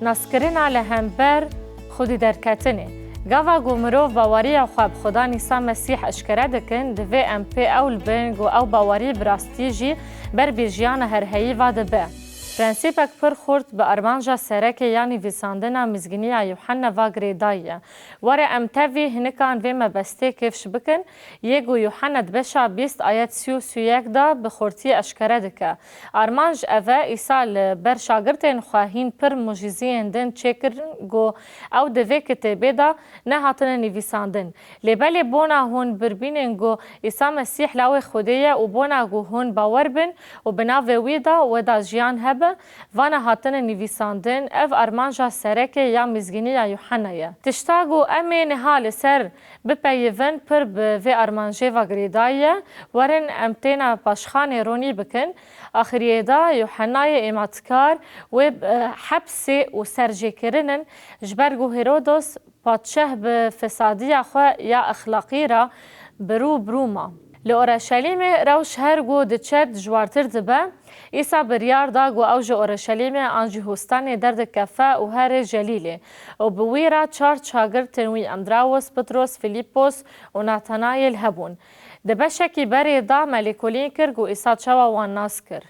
ناسکرنا لهمبر خودی درکتنه. گاوا گومرو باوری خواب خدا نیسا مسیح اشکره دکن دوی امپی اول بنگ و او باوری براستیجی بر بیجیان هر هایی واده به. پرنسیپک پر خورد به ارمانجا سرک یعنی ویساندنا مزگینی یوحنا و گریدایه. واره امتوی هنکان وی مبسته کفش بکن یگو یوحنا دبشا 20 آیت 31 دا بخورتی اشکره دکه. ارمانج اوه ایسال بر شاگرتین خواهین پر مجیزین دن چکر گو او دوی کتبه دا نه هاتن نویساندن. لیبالی بونا هون بربینن گو ایسا مسیح لاو خودیه و بونا گو هون باور بن و بناوه ویدا و دا جیان هبه وانا هاتن نویساندن اف ارمانجا سرک یا مزگینی یا یوحنایه. تشتاگو امی نهال سر بپیون پر به ارمانجه و گریدایه ورن امتینا پاشخان رونی بکن آخریه دا یوحنای اماتکار و حبس و سرجه کرنن جبرگو هیرودوس پادشه به فسادی خواه یا اخلاقی را بروما. لأورشلیم روش هرگو دچد جوارتر دبه ایسا بریار داگو اوج اورشلیم آنجی هستان درد کفه و هر جلیله و بویرا 4 شاگرد تنوی اندراوس پتروس فیلیپوس و ناتانایل هبون دبشکی بری دا ملیکولین کر گو ایسا چوا وان ناس کر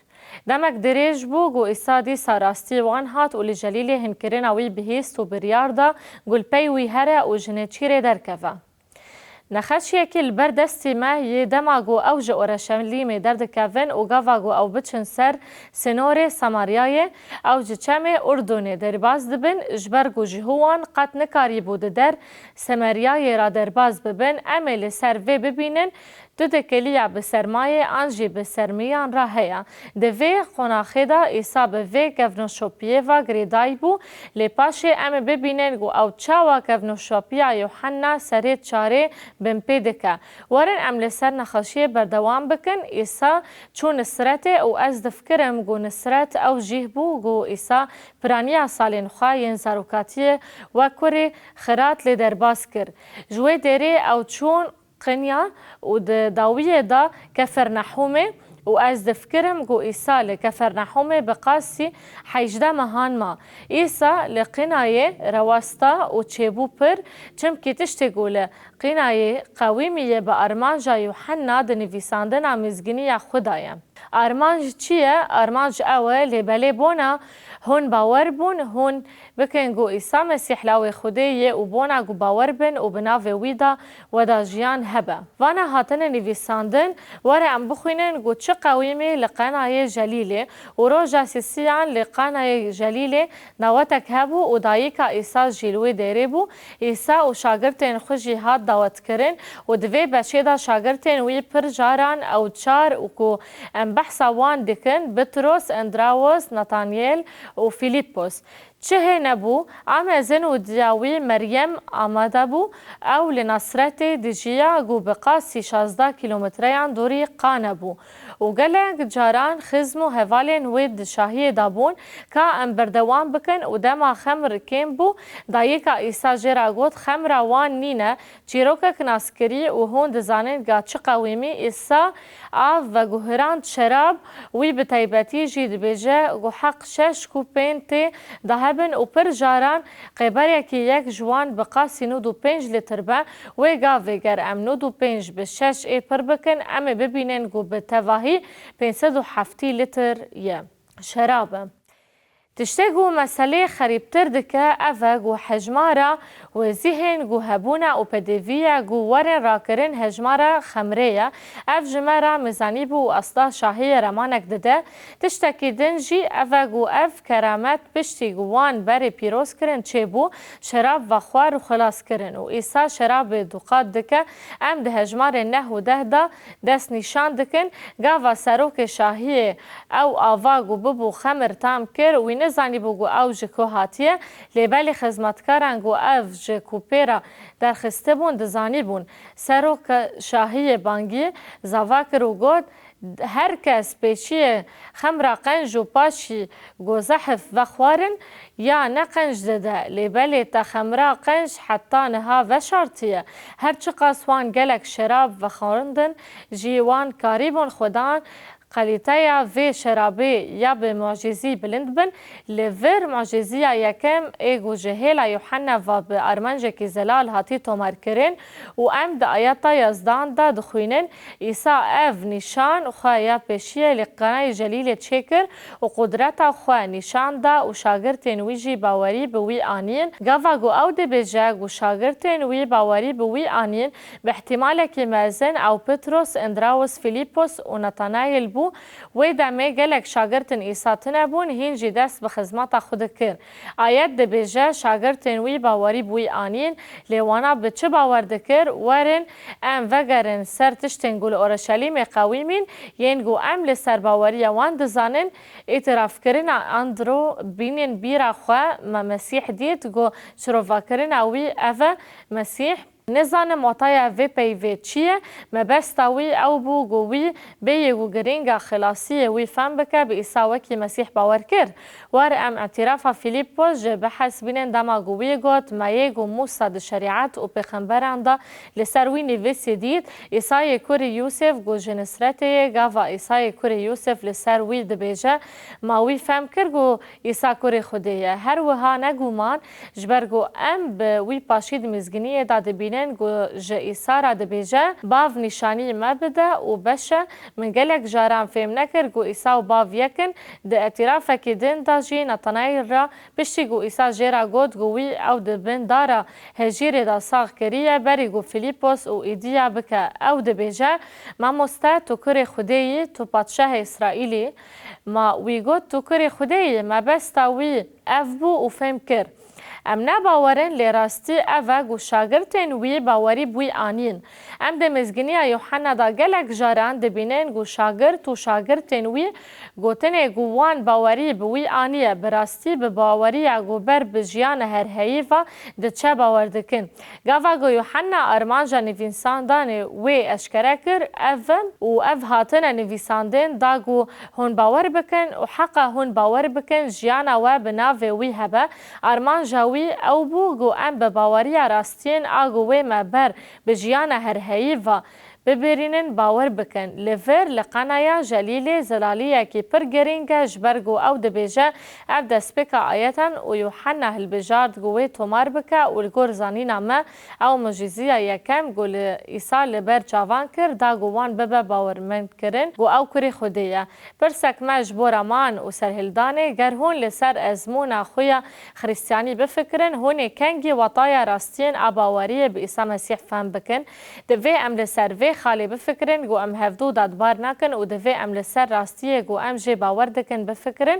دمک دریج بو گو ایسا دی ساراستی وان هات و لجلیله هنکرین اوی بهیست و بریار دا گل پی وی هره و جنه چیره در کفه نخشیه که البردستی ما یه دماغو اوج اورشلیم درد کفن و گاواگو او بچن سر سنور ساماریای اوج چمه اردونه درباز دبن جبرگو جهوان قط نکاری بوده در ساماریای را درباز ببن عمل سر و ببینن دکلیا به سرمایه آنجی به سرمیان را هیا دوی خناخه دا ایسا به وی گفنوشوپیه و گریدای بو لپاشه ام ببینن گو او چاوا گفنوشوپیا یوحنا سری چاره بمپی دکه ورن ام لسر نخاشیه بردوام بکن ایسا چون نصرت او از دفکرم گو نصرت او جیه بو گو ایسا پرانیا سالین خواهین زاروکاتیه و کری خرات لی درباز کر جوی دری او چون قنيا وداوية دا كفرنحومة وأز دفكرم جو إيسا لكفرنحومة بقاسي حيجدا مهان ما إيسا لقناية رواستا وتشيبو بر چمكي تشتغو لقناية قويمية بأرمانجا يوحنا دنفيساندنا مزگينية خدايا أرمانج چیه؟ أرمانج أول لبالي بونا هون باور بون هون بکن گو ایسا مسیح لاوی خودیه و بونا گو باور بن و بناوی ویدا و دا جیان هبه. وانا هاتن نویساندن واره ام بخوینن گو چه قویمه لقنای جلیله و رو جاسیسیان لقنای جلیله داوتک هبو و داییکا ایسا جیلوی دیره بو ایسا و شاگرتین خوشی هات داوت کرن و دوی بچه دا شاگرتین وی پر جاران او چار و کو ام بحثا وان دکن بطروس اندراوس ناتانیل و فیلیپوس چه نبو آمازن و دیاوی مریم آماده بو او لنصرت دیجیا گو بقاسی 16 کیلومتریان دوری قانه بو و گلنگ جاران خزم و هوالین وید شاهی دابون که ام بردوان بکن و دما خمر کم بو دایکا ایسا جرا گوت خمر وان نینه چیروکک ناسکری و هون دزانین گا چه قویمی ایسا آف و گوهران شراب وی بتایبتی جید بیجه گو حق 6 کوپین تی هبن و پر جاران قبر یکی یک جوان بقاسی 95 لیتر با و گاوی گر ام 95 به 6 ای پر بکن ام ببینن گو به تواهی 507 لیتر یه شرابه. تشتغو مسئله خریبتر دکه اوه گو حجمارا و ذهن گو هبونا و پدویه گو ورن راکرن حجمارا خمریه اف جمارا مزانی بو اصلا شاهی رمانک دده تشتکی دنجی اوه گو اف کرامت پشتی گوان بری پیروز کرن چه بو شراب و خوار و خلاص کرن و ایسا شراب دوقات دکه ام ده حجمار نه و ده دا دست نشان دکن گاوا سروک شاهی او آوا گو ببو خمر تام کر و زانی بگو اوج کو هاتیه لیبالی خدمتکاران گو اوج کو پیرا در خسته بون دزانی بون سروک شاهی بانگی زواکر و گود هر کس پیچی خمر قنج و پاشی گو زحف و خوارن یا نقنج دده لیبالی تا خمر قنج حتی نها و شرطیه هر چه قاسوان گلک شراب و خورندن جیوان کاریبون خودان قلیتایا وی شرابی یا به معجزی بلند بن لور معجزیا یکم ایگو جهیلا یوحنا و به ارمنج کی زلال هاتی تومار کرن و ام د آیاتا یزدان دا دخوینن عیسی اف نشان خوایا پیشیه لقنای جلیل چکر و قدرت خوا نشان دا و شاگرتین ویجی باوری به وی آنین گاوا گو او د بجا و شاگرتین وی باوری به وی آنین به احتمال که مازن او پتروس اندراوس فیلیپوس و نتانایل بو و دمه گلک شاگرتن عیسی تنبون هینجی دست به خدمت خود کرد. آیت د بجا شاگرتن وی باوری به وی آنین لیوانا به چه باور دکر ورن ام وگرن سر تشتن گل اورشلیم قویمین ینگو ام لسر باوری وان دزانن اعتراف کرن اندرو بینن بیرا خواه ما مسیح دید گو شروفا کرن اوی اوه مسیح نزان مطایا وی پی وی چیه مبستاوی او بو گوی بیگو گرینگا خلاصی وی فهم بکه به ایسا وکی مسیح باور کرد وار ام اعتراف فیلیپوس جه بحث بینن دما گوی گوت مایگو موسا ده شریعت و پیغمبران دا لسر وی نویسی دید ایسای کور یوسف گو جنسرته گاوا ایسای کور یوسف لسر وی ده بیجه ما وی فهم کرد گو ایسا کور خوده هر وها نگومان جبرگو ام به وی پاشید مزگنی داده بینه گو جه ایسا را دبیجه باو نشانی ما بده و بشه من گلک جاران فهم نکر گو ایسا و باو یکن ده اعتراف که دین دا جی نتانایل را پشتی گو ایسا جیرا گود گوی او ده بین دارا هجیر دا ساغ کریه بری گو فیلیپوس و ایدیا بکه او دبیجه ما مسته تو کر خودهی تو پادشاه اسرائیلی ما وی گود تو کر خودهی ما بستا وی اف بو و فهم کر ام نباورن لراستی اوه گو شاگرتین وی باوری بوی آنین ام ده مزگنی یوحنا دا گلک جاران دبینن گو شاگرت و شاگرتین وی گوتن گو وان باوری بوی آنیه براستی به باوری گو بر بجیان هر هیفا ده چه باور دکن گاوا گو یوحنا ارمانجا نویسان دان وی اشکره کر او هاتن نویساندن دا گو هون باور بکن و حقا هون باور بکن جیانا و بناو وی هبه ارمانجا او بو گو ام به باوری راستین آگو وی مبر به جیان هر هیوا ببرینن باور بکن لور لقنایا جلیل زلالیه کی پر گرینگه جبرگو او دبیجه او دسپکا آیتن و یوحنا هلبجارد گوی تومار بکه و لگور زانینا ما او مجیزیه یکم گو ایسا لبر چاوان کر دا گوان ببه باورمند کرن گو او کری خودیه پرسک ما جبور امان و سرهلدانه گر هون لسر ازمون خویا خریستیانی بفکرن هون کنگی وطایا راستین اباوریه به ایسا مسیح فهم بکن دوی ام لسر وی خالی بفکرن گو ام هفدو دادبار نکن و دوی ام لسر راستیه گو ام جی باور دکن بفکرن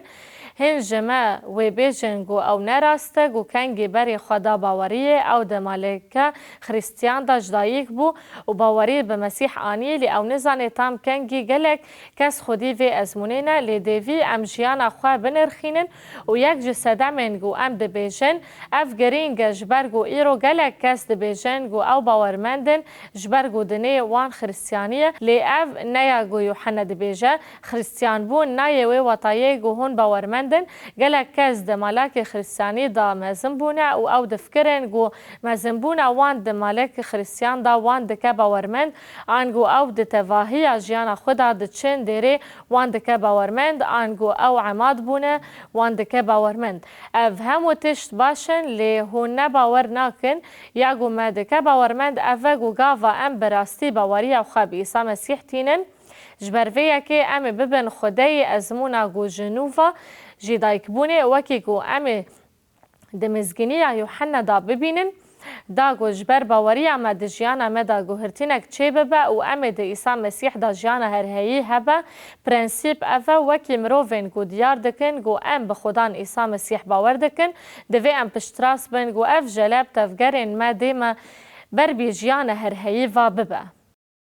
هن جمع و بیجن گو او نراسته گو کنگی بری خدا باوریه او ده مالکه خریستیان دا جدایک بو و باوری به مسیح آنی لی او نزانه تام کنگی گلک کس خودی وی ازمونینه لی دیوی ام جیان خواه بنرخینن و یک جسده من گو ام ده بیجن اف گرینگ جبرگو ایرو گلک کس ده بیجن گو او باورمندن جبرگو دنه وان خریستیانیه لی اف نیا گو یوحنا ده بیجه خریستیان بون نایه وی وطایه گو هون باورمندن گلک کس ده مالک خریستیانی دا مزن بونه و او دفکرن گو مزن بونه وان ده مالک خریستیان دا وان ده که باورمند آنگو او ده تواهی جیان خدا ده چند دیره وان ده که باورمند آنگو او عماد بونه وان ده که باورمند اف همو تشت باشن لی هون نباور ناکن یا گو مده که باورمند اوه گو گاوا ام براستی باوری او خواب ایسا مسیح تینن جبرویه که ام ببن خدای ازمونا گو جنوفا جیدایک بونه وکی گو ام دمزگینی یوحنا دا ببینن دا گو جبر باوری اما ده جیان اما دا گو هرتینک چه ببه و اما ده ایسا مسیح دا جیان هر هایی هبه پرنسیب اوه وکی مروفین گو دیار دکن گو ام بخودان ایسا مسیح باور دکن دوی ام پشتراس بین گو اف جلب تفگرین ما دیما بر بی جیان هر هایی و ببه